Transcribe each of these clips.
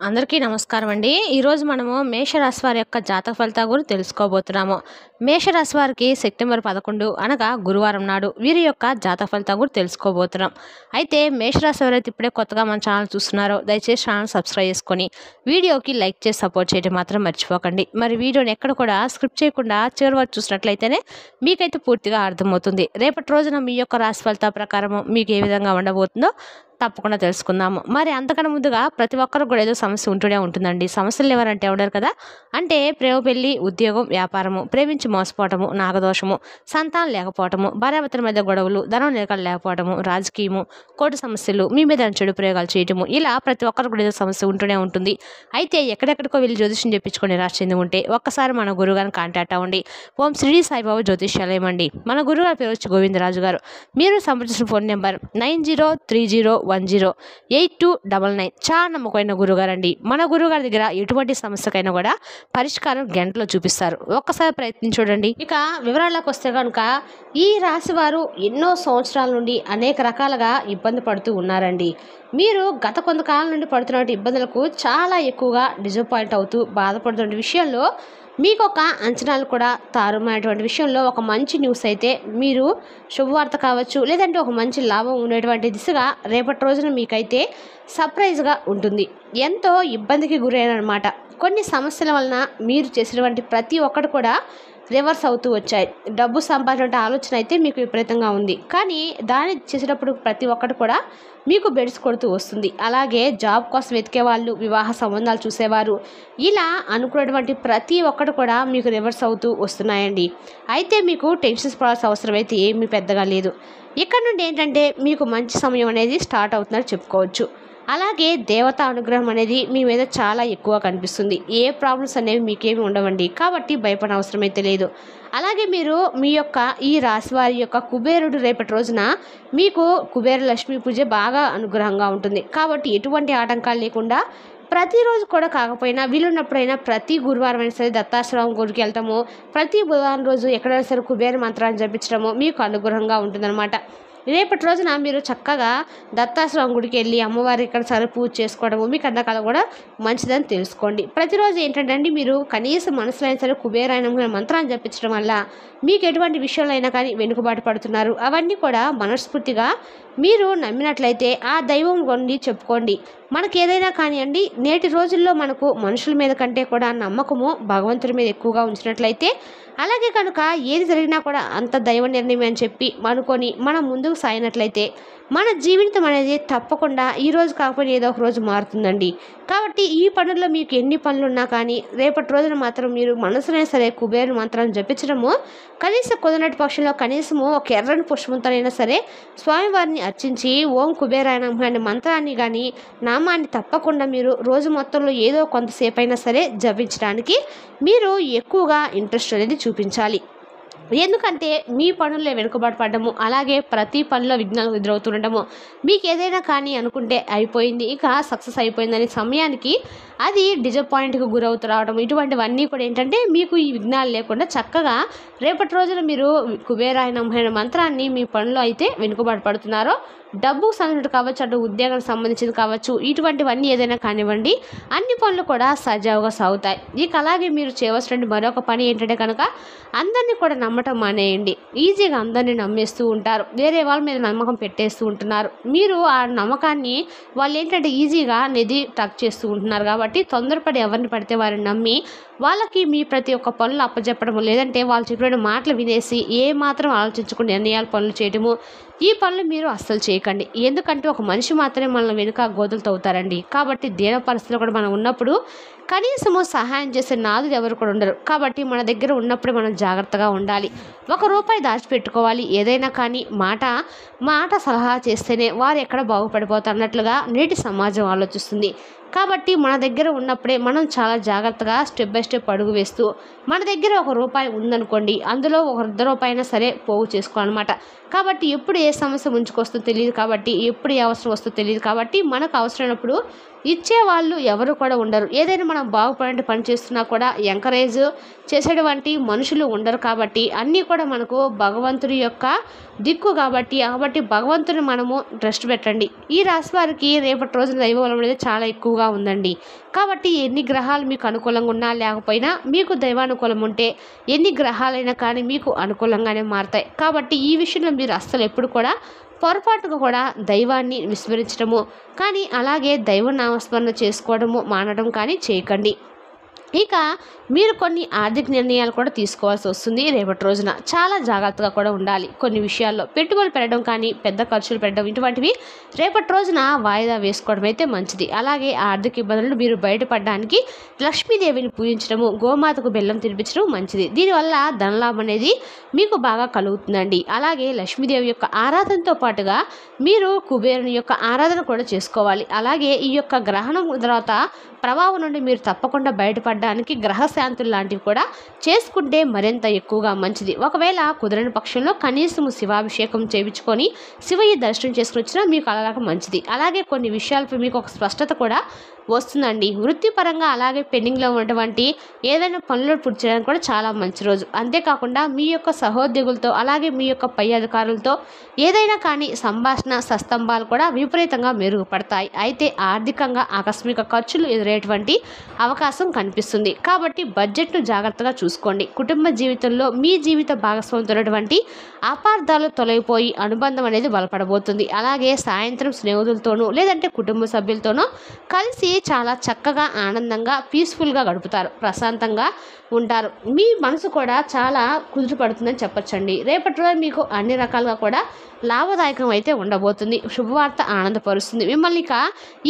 అందరికీ నమస్కారం అండి. ఈరోజు మనము మేషరాశి వారి యొక్క జాతక ఫలితాల గురించి తెలుసుకోబోతున్నాము. మేషరాశి వారికి సెప్టెంబర్ 11 అనగా గురువారం నాడు వీరి యొక్క జాతక ఫలితాల గురించి తెలుసుకోబోతున్నాం. అయితే మేషరాశి వారైతే ఇప్పుడే కొత్తగా మన ఛానల్ చూస్తున్నారో దయచేసి ఛానల్ సబ్స్క్రైబ్ చేసుకొని వీడియోకి లైక్ చేసి సపోర్ట్ చేయడం మాత్రం మర్చిపోకండి. మరి వీడియోని ఎక్కడ కూడా స్క్రిప్ట్ చేయకుండా చివరి వరకు చూసినట్లయితేనే మీకైతే పూర్తిగా అర్థమవుతుంది. రేపటి రోజున మీ యొక్క రాశి ఫలితాల ప్రకారం మీకు ఏ విధంగా ఉండబోతుందో తప్పకుండా తెలుసుకుందాము. మరి అంతకన్నా ముందుగా ప్రతి ఒక్కరికి కూడా ఏదో సమస్య ఉంటూనే ఉంటుందండి. సమస్యలు ఎవరంటే ఎవడారు కదా, అంటే ప్రేమ, పెళ్లి, ఉద్యోగం, వ్యాపారము, ప్రేమించి మోసపోవటము, నాగదోషము, సంతానం లేకపోవటము, భార్యాభర్తల మధ్య గొడవలు, ధనం నిలకడ లేకపోవటము, రాజకీయము, కోర్టు సమస్యలు, మీ మీద చెడు ప్రయోగాలు చేయటము, ఇలా ప్రతి ఒక్కరికి కూడా ఏదో సమస్య ఉంటూనే ఉంటుంది. అయితే ఎక్కడెక్కడికో వెళ్ళి జ్యోతిష్యం చెప్పించుకొని నిరాశ చెంది ఉంటే ఒక్కసారి మన గురుగారిని కాంటాక్ట్ అవ్వండి. ఓం శ్రీ సాయిబాబా జ్యోతిష్యాలయం అండి. మన గురుగారి పేరు వచ్చి గోవిందరాజు గారు. మీరు సంప్రదించిన ఫోన్ నెంబర్ 9030108299. చాలా నమ్మకమైన గురుగారండి. మన గురుగారి దగ్గర ఎటువంటి సమస్యకైనా కూడా పరిష్కారం గంటలో చూపిస్తారు. ఒక్కసారి ప్రయత్నించి చూడండి. ఇక వివరాలకు వస్తే కనుక ఈ రాశి వారు ఎన్నో సంవత్సరాల నుండి అనేక రకాలుగా ఇబ్బంది పడుతూ ఉన్నారండి. మీరు గత కొంతకాలం నుండి పడుతున్న ఇబ్బందులకు చాలా ఎక్కువగా డిసప్పాయింట్ అవుతూ బాధపడుతున్న విషయంలో మీకు ఒక అంచనాలు కూడా తారుమైనటువంటి విషయంలో ఒక మంచి న్యూస్ అయితే మీరు శుభవార్త కావచ్చు, లేదంటే ఒక మంచి లాభం ఉండేటువంటి దిశగా రేపటి రోజున మీకైతే సర్ప్రైజ్గా ఉంటుంది. ఎంతో ఇబ్బందికి గురైనమాట. కొన్ని సమస్యల వలన మీరు చేసినటువంటి ప్రతి ఒక్కటి కూడా రివర్స్ అవుతూ వచ్చాయి. డబ్బు సంపాదించే ఆలోచన అయితే మీకు విపరీతంగా ఉంది, కానీ దాన్ని చేసేటప్పుడు ప్రతి ఒక్కటి కూడా మీకు బెడిసి కొడుతూ వస్తుంది. అలాగే జాబ్ కోసం వెతికే వాళ్ళు, వివాహ సంబంధాలు చూసేవారు, ఇలా అనుకున్నటువంటి ప్రతి ఒక్కటి కూడా మీకు రివర్స్ అవుతూ వస్తున్నాయండి. అయితే మీకు టెన్షన్స్ పడాల్సిన అవసరం అయితే ఏమీ పెద్దగా లేదు. ఇక్కడ నుండి ఏంటంటే మీకు మంచి సమయం అనేది స్టార్ట్ అవుతుందని చెప్పుకోవచ్చు. అలాగే దేవతా అనుగ్రహం అనేది మీ మీద చాలా ఎక్కువ కనిపిస్తుంది. ఏ ప్రాబ్లమ్స్ అనేవి మీకేమి ఉండవండి, కాబట్టి భయపడిన అవసరం అయితే లేదు. అలాగే మీరు మీ యొక్క ఈ రాశి వారి యొక్క కుబేరుడు రేపటి రోజున మీకు కుబేర లక్ష్మీ పూజ బాగా అనుగ్రహంగా ఉంటుంది. కాబట్టి ఎటువంటి ఆటంకాలు లేకుండా ప్రతిరోజు కూడా కాకపోయినా వీలున్నప్పుడైనా ప్రతి గురువారం అయినా సరే దత్తాశ్రమం గుడికి వెళ్తాము, ప్రతి బుధవారం రోజు ఎక్కడైనా సరే కుబేర మంత్రాన్ని జపించడము మీకు అనుగ్రహంగా ఉంటుందన్నమాట. రేపటి రోజున మీరు చక్కగా దత్తాశ్రమం గుడికి వెళ్ళి అమ్మవారి ఇక్కడ సరే పూజ చేసుకోవడము మీకు అందకాలం కూడా మంచిదని తెలుసుకోండి. ప్రతిరోజు ఏంటంటే అండి మీరు కనీసం మనసులో అయినా సరే కుబేరాయన మంత్రాన్ని జపించడం వల్ల మీకు ఎటువంటి విషయాలు అయినా కానీ వెనుకబాటు పడుతున్నారు అవన్నీ కూడా మనస్ఫూర్తిగా మీరు నమ్మినట్లయితే ఆ దైవం కొండి చెప్పుకోండి. మనకి ఏదైనా కానివ్వండి, నేటి రోజుల్లో మనకు మనుషుల మీద కంటే కూడా నమ్మకము భగవంతుడి మీద ఎక్కువగా ఉంచినట్లయితే, అలాగే కనుక ఏది జరిగినా కూడా అంత దైవ నిర్ణయం అని చెప్పి అనుకొని మనం ముందుకు సాగినట్లయితే మన జీవితం అనేది తప్పకుండా ఈరోజు కాకపోయినా ఏదో ఒక రోజు మారుతుందండి. కాబట్టి ఈ పనుల్లో మీకు ఎన్ని పనులు ఉన్నా కానీ రేపటి రోజున మాత్రం మీరు మనసునే సరే కుబేర మంత్రాన్ని జపించడము, కనీసం కుదరటి పక్షంలో కనీసము ఒక ఎర్రని పుష్పంతోనైనా సరే స్వామివారిని అర్చించి ఓం కుబేరాయ నమః అనే మంత్రాన్ని కానీ నామాన్ని తప్పకుండా మీరు రోజు మొత్తంలో ఏదో కొంతసేపు అయినా సరే జపించడానికి మీరు ఎక్కువగా ఇంట్రెస్ట్ అనేది చూపించాలి. ఎందుకంటే మీ పనుల్లో వెనుకబాటు పడడము, అలాగే ప్రతి పనిలో విఘ్నాలు ఎదురవుతుండటము, మీకు ఏదైనా కానీ అనుకుంటే అయిపోయింది ఇక సక్సెస్ అయిపోయిందనే సమయానికి అది డిజపాయింట్కి గురవుతూ రావడం, ఇటువంటివన్నీ కూడా ఏంటంటే మీకు ఈ విఘ్నాలు లేకుండా చక్కగా రేపటి రోజున మీరు కుబేరాయ నమః మంత్రాన్ని మీ పనులు అయితే వెనుకబాటు పడుతున్నారో, డబ్బుకు సంబంధించి కావచ్చు, అటు ఉద్యోగానికి సంబంధించింది కావచ్చు, ఇటువంటివన్నీ ఏదైనా కానివ్వండి అన్ని పనులు కూడా సజావుగా సాగుతాయి. ఇక అలాగే మీరు చేయవలసిన మరొక పని ఏంటంటే కనుక అందరినీ కూడా నమ్మటం మానేయండి. ఈజీగా అందరినీ నమ్మేస్తూ ఉంటారు, వేరే వాళ్ళ మీద నమ్మకం పెట్టేస్తూ ఉంటున్నారు. మీరు ఆ నమ్మకాన్ని వాళ్ళు ఏంటంటే ఈజీగా నిధి టక్ చేస్తూ ఉంటున్నారు. కాబట్టి తొందరపడి ఎవరిని పడితే వారిని నమ్మి వాళ్ళకి మీ ప్రతి ఒక్క పనులు అప్పచెప్పడం, లేదంటే వాళ్ళు చెప్పిన మాటలు వినేసి ఏ మాత్రం ఆలోచించకుండా నిర్ణయాలు పనులు చేయడము, ఈ పనులు మీరు అస్సలు చేయకండి. ఎందుకంటే ఒక మనిషి మాత్రమే మనల్ని వెనుక గోతులు తవ్వుతారండి. కాబట్టి దీన పరిస్థితిలో కూడా మనం ఉన్నప్పుడు కనీసము సహాయం చేసే నాదులు ఎవరు కూడా ఉండరు. కాబట్టి మన దగ్గర ఉన్నప్పుడే మనం జాగ్రత్తగా ఉండాలి. ₹1 దాచిపెట్టుకోవాలి. ఏదైనా కానీ మాట సలహా చేస్తేనే వారు ఎక్కడ బాగుపడిపోతారు అన్నట్లుగా నేటి సమాజం ఆలోచిస్తుంది. కాబట్టి మన దగ్గర ఉన్నప్పుడే మనం చాలా జాగ్రత్తగా స్టెప్ బై స్టెప్ అడుగు వేస్తూ మన దగ్గర ₹1 ఉందనుకోండి, అందులో ఒక ₹2 అయినా సరే పోగు చేసుకోవాలన్నమాట. కాబట్టి ఎప్పుడు ఏ సమస్య ముంచుకొస్తుందో తెలియదు, కాబట్టి ఎప్పుడు ఏ అవసరం వస్తుందో తెలియదు. కాబట్టి మనకు అవసరమైనప్పుడు ఇచ్చేవాళ్ళు ఎవరు కూడా ఉండరు. ఏదైనా మనం బాగుపడే పని చేస్తున్నా కూడా ఎంకరేజ్ చేసేటువంటి మనుషులు ఉండరు. కాబట్టి అన్నీ కూడా మనకు భగవంతుడి యొక్క దిక్కు కాబట్టి భగవంతుని మనము ట్రస్ట్ పెట్టండి. ఈ రాశి వారికి రేపటి రోజున దైవబలం అనేది చాలా ఎక్కువగా ఉందండి. కాబట్టి ఎన్ని గ్రహాలు మీకు అనుకూలంగా ఉన్నా లేకపోయినా మీకు దైవానుకూలం ఉంటే ఎన్ని గ్రహాలైనా కానీ మీకు అనుకూలంగానే మారతాయి. కాబట్టి ఈ విషయంలో మీరు అస్సలు ఎప్పుడు కూడా పొరపాటుగా కూడా దైవాన్ని విస్మరించడము కానీ అలాగే దైవ నామస్మరణ చేసుకోవడము మానడం కానీ చేయకండి. ఇక మీరు కొన్ని ఆర్థిక నిర్ణయాలు కూడా తీసుకోవాల్సి వస్తుంది. రేపటి రోజున చాలా జాగ్రత్తగా కూడా ఉండాలి. కొన్ని విషయాల్లో పెట్టుబడులు పెట్టడం కానీ పెద్ద ఖర్చులు పెట్టడం ఇటువంటివి రేపటి రోజున వాయిదా వేసుకోవడం అయితే మంచిది. అలాగే ఆర్థిక ఇబ్బందులు మీరు బయటపడడానికి లక్ష్మీదేవిని పూజించడము, గోమాతకు బెల్లం తినిపించడం మంచిది. దీనివల్ల ధనలాభం అనేది మీకు బాగా కలుగుతుందండి. అలాగే లక్ష్మీదేవి యొక్క ఆరాధనతో పాటుగా మీరు కుబేరుని యొక్క ఆరాధన కూడా చేసుకోవాలి. అలాగే ఈ యొక్క గ్రహణం తర్వాత ప్రభావం నుండి మీరు తప్పకుండా బయటపడడానికి గ్రహశాంతులు లాంటివి కూడా చేసుకుంటే మరింత ఎక్కువగా మంచిది. ఒకవేళ కుదరని పక్షంలో కనీసం శివాభిషేకం చేయించుకొని శివయ్య దర్శనం చేసుకుని వచ్చినా మీకు అలాగే మంచిది. అలాగే కొన్ని విషయాలపై మీకు ఒక స్పష్టత కూడా వస్తుందండి. వృత్తిపరంగా అలాగే పెండింగ్లో ఉన్నటువంటి ఏదైనా పనులు పూర్తి చేయడానికి కూడా చాలా మంచి రోజు. అంతేకాకుండా మీ యొక్క సహోద్యోగులతో అలాగే మీ యొక్క పై అధికారులతో ఏదైనా కానీ సంభాషణ సస్తంభాలు కూడా విపరీతంగా మెరుగుపడతాయి. అయితే ఆర్థికంగా ఆకస్మిక ఖర్చులు ఎదురయ్యేటువంటి అవకాశం కనిపిస్తుంది. కాబట్టి బడ్జెట్ను జాగ్రత్తగా చూసుకోండి. కుటుంబ జీవితంలో మీ జీవిత భాగస్వామితో ఉన్నటువంటి అపార్థాలు తొలగిపోయి అనుబంధం అనేది బలపడబోతుంది. అలాగే సాయంత్రం స్నేహితులతోనూ లేదంటే కుటుంబ సభ్యులతోనూ కలిసి చాలా చక్కగా ఆనందంగా పీస్ఫుల్గా గడుపుతారు, ప్రశాంతంగా ఉంటారు. మీ మనసు కూడా చాలా కుదుటపడుతుందని చెప్పొచ్చండి. రేపటి రోజు మీకు అన్ని రకాలుగా కూడా లాభదాయకం అయితే ఉండబోతుంది. శుభవార్త ఆనందపరుస్తుంది మిమ్మల్ని. ఇక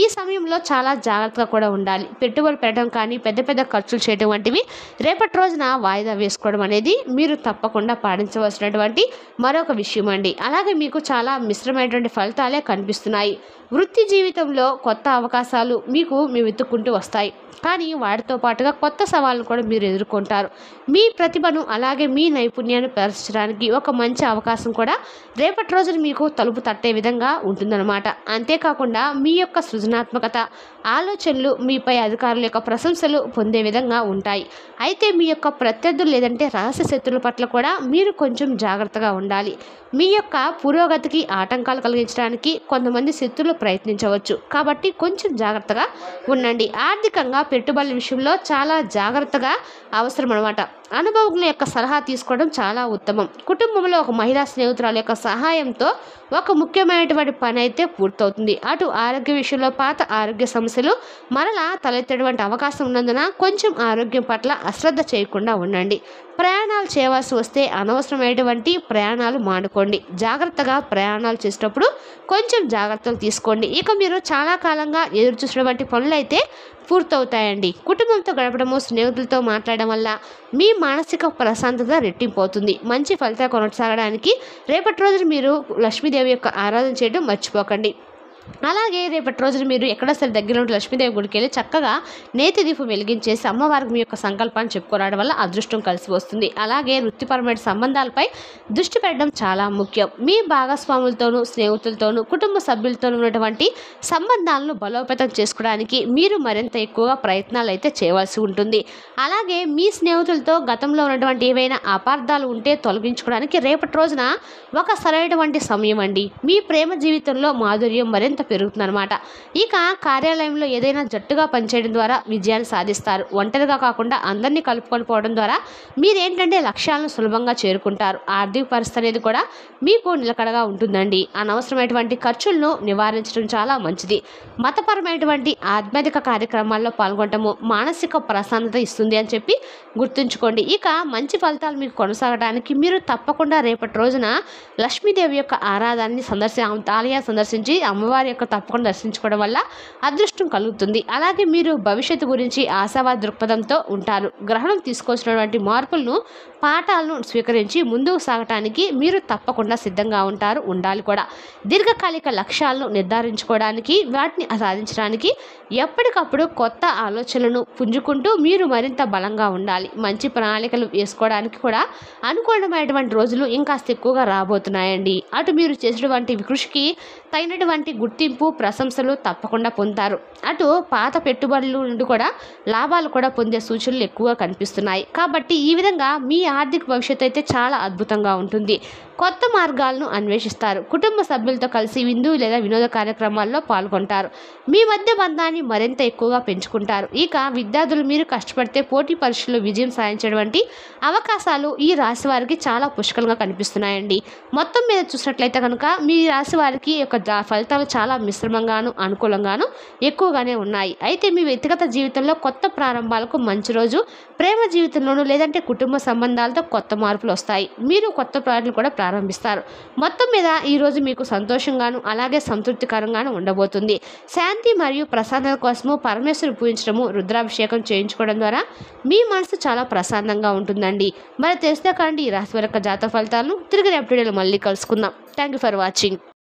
ఈ సమయంలో చాలా జాగ్రత్తగా కూడా ఉండాలి. పెట్టుబడి పెట్టడం కానీ పెద్ద పెద్ద ఖర్చులు చేయడం వంటివి రేపటి రోజున వాయిదా వేసుకోవడం అనేది మీరు తప్పకుండా పాటించవలసినటువంటి మరొక విషయం అండి. అలాగే మీకు చాలా మిశ్రమైనటువంటి ఫలితాలే కనిపిస్తున్నాయి. వృత్తి జీవితంలో కొత్త అవకాశాలు మీకు వెతుక్కుంటూ వస్తాయి. కానీ వాటితో పాటుగా కొత్త సవాళ్ళను కూడా మీరు ఎదుర్కొంటారు. మీ ప్రతిభను అలాగే మీ నైపుణ్యాన్ని ప్రదర్శించడానికి ఒక మంచి అవకాశం కూడా రేపటి రోజున మీకు తలుపు తట్టే విధంగా ఉంటుందన్నమాట. అంతేకాకుండా మీ యొక్క సృజనాత్మకత ఆలోచనలు మీపై అధికారుల యొక్క ప్రశంసలు పొందే విధంగా ఉంటాయి. అయితే మీ యొక్క ప్రత్యర్థులు లేదంటే రహస్య శత్రువుల పట్ల కూడా మీరు కొంచెం జాగ్రత్తగా ఉండాలి. మీ యొక్క పురోగతికి ఆటంకాలు కలిగించడానికి కొంతమంది శత్రువులు ప్రయత్నించవచ్చు. కాబట్టి కొంచెం జాగ్రత్తగా ఉండండి. ఆర్థికంగా పెట్టుబడుల విషయంలో చాలా జాగ్రత్తగా అవసరం అన్నమాట. అనుభవజ్ఞుల యొక్క సలహా తీసుకోవడం చాలా ఉత్తమం. కుటుంబంలో ఒక మహిళా స్నేహితురాల యొక్క సహాయంతో ఒక ముఖ్యమైనటువంటి పని అయితే పూర్తవుతుంది. అటు ఆరోగ్య విషయంలో పాత ఆరోగ్య సమస్యలు మరలా తలెత్తేటువంటి అవకాశం ఉన్నందున కొంచెం ఆరోగ్యం పట్ల అశ్రద్ధ చేయకుండా ఉండండి. ప్రయాణాలు చేయవలసి వస్తే అనవసరమైనటువంటి ప్రయాణాలు మానుకోండి. జాగ్రత్తగా ప్రయాణాలు చేసేటప్పుడు కొంచెం జాగ్రత్తలు తీసుకోండి. ఇక మీరు చాలా కాలంగా ఎదురు చూసినటువంటి పనులు అయితే పూర్తవుతాయండి. కుటుంబంతో గడపడము, స్నేహితులతో మాట్లాడడం వల్ల మీ మానసిక ప్రశాంతత రెట్టింపు అవుతుంది. మంచి ఫలితాలు కొనసాగడానికి రేపటి రోజున మీరు లక్ష్మీదేవి యొక్క ఆరాధన చేయడం మర్చిపోకండి. అలాగే రేపటి రోజున మీరు ఎక్కడ సరే దగ్గర ఉంటే లక్ష్మీదేవి గుడికి వెళ్ళి చక్కగా నేతి దీపం వెలిగించేసి అమ్మవారికి మీ యొక్క సంకల్పాన్ని చెప్పుకోవడం వల్ల అదృష్టం కలిసి వస్తుంది. అలాగే వృత్తిపరమైన సంబంధాలపై దృష్టి పెట్టడం చాలా ముఖ్యం. మీ భాగస్వాములతోనూ స్నేహితులతోనూ కుటుంబ సభ్యులతోనూ ఉన్నటువంటి సంబంధాలను బలోపేతం చేసుకోవడానికి మీరు మరింత ఎక్కువగా ప్రయత్నాలు అయితే చేయవలసి ఉంటుంది. అలాగే మీ స్నేహితులతో గతంలో ఉన్నటువంటి ఏవైనా అపార్థాలు ఉంటే తొలగించుకోవడానికి రేపటి రోజున ఒక సరైనటువంటి సమయం అండి. మీ ప్రేమ జీవితంలో మాధుర్యం మరింత పెరుగుతుందన్నమాట. ఇక కార్యాలయంలో ఏదైనా జట్టుగా పనిచేయడం ద్వారా విజయాన్ని సాధిస్తారు. ఒంటరిగా కాకుండా అందరినీ కలుపుకొని పోవడం ద్వారా మీరేంటంటే లక్ష్యాలను సులభంగా చేరుకుంటారు. ఆర్థిక పరిస్థితి అనేది కూడా మీకు నిలకడగా ఉంటుందండి. అనవసరమైనటువంటి ఖర్చులను నివారించడం చాలా మంచిది. మతపరమైనటువంటి ఆధ్యాత్మిక కార్యక్రమాల్లో పాల్గొనటము మానసిక ప్రశాంతత ఇస్తుంది అని చెప్పి గుర్తుంచుకోండి. ఇక మంచి ఫలితాలు మీకు కొనసాగడానికి మీరు తప్పకుండా రేపటి రోజున లక్ష్మీదేవి యొక్క ఆరాధనని ఆలయాన్ని సందర్శించి అమ్మవారి యొక్క తప్పకుండా దర్శించుకోవడం వల్ల అదృష్టం కలుగుతుంది. అలాగే మీరు భవిష్యత్తు గురించి ఆశావాద దృక్పథంతో ఉంటారు. గ్రహణం తీసుకొచ్చినటువంటి మార్పులను పాఠాలను స్వీకరించి ముందుకు సాగటానికి మీరు తప్పకుండా సిద్ధంగా ఉంటారు, ఉండాలి కూడా. దీర్ఘకాలిక లక్ష్యాలను నిర్ధారించుకోవడానికి వాటిని సాధించడానికి ఎప్పటికప్పుడు కొత్త ఆలోచనలను పుంజుకుంటూ మీరు మరింత బలంగా ఉండాలి. మంచి ప్రణాళికలు వేసుకోవడానికి కూడా అనుకూలమైనటువంటి రోజులు ఇంకాస్త ఎక్కువగా రాబోతున్నాయండి. అటు మీరు చేసినటువంటి కృషికి తగినటువంటి గుర్తింపు ప్రశంసలు తప్పకుండా పొందుతారు. అటు పాత పెట్టుబడుల నుండి కూడా లాభాలు కూడా పొందే సూచనలు ఎక్కువగా కనిపిస్తున్నాయి. కాబట్టి ఈ విధంగా మీ ఆర్థిక భవిష్యత్తు అయితే చాలా అద్భుతంగా ఉంటుంది. కొత్త మార్గాలను అన్వేషిస్తారు. కుటుంబ సభ్యులతో కలిసి విందు లేదా వినోద కార్యక్రమాల్లో పాల్గొంటారు. మీ మధ్య బంధాన్ని మరింత ఎక్కువగా పెంచుకుంటారు. ఇక విద్యార్థులు మీరు కష్టపడితే పోటీ పరీక్షల్లో విజయం సాధించడం వంటి అవకాశాలు ఈ రాశి వారికి చాలా పుష్కలంగా కనిపిస్తున్నాయండి. మొత్తం మీద చూసినట్లయితే కనుక మీ రాశి వారికి యొక్క ఫలితాలు చాలా మిశ్రమంగాను అనుకూలంగాను ఎక్కువగానే ఉన్నాయి. అయితే మీ వ్యక్తిగత జీవితంలో కొత్త ప్రారంభాలకు మంచి రోజు. ప్రేమ జీవితంలోనూ లేదంటే కుటుంబ సంబంధాలతో కొత్త మార్పులు వస్తాయి. మీరు కొత్త ప్రాజెక్టులు కూడా ప్రారంభిస్తారు. మొత్తం మీద ఈరోజు మీకు సంతోషంగాను అలాగే సంతృప్తికరంగాను ఉండబోతుంది. శాంతి మరియు ప్రశాంతత కోసము పరమేశ్వరుని పూజించడము, రుద్రాభిషేకం చేయించుకోవడం ద్వారా మీ మనసు చాలా ప్రశాంతంగా ఉంటుందండి. మరి తెలిస్తే కాండి ఈ రాశి వారి యొక్క జాతక ఫలితాలను తిరిగి రేపటి వీడియోలో మళ్ళీ కలుసుకుందాం. Thank you for watching.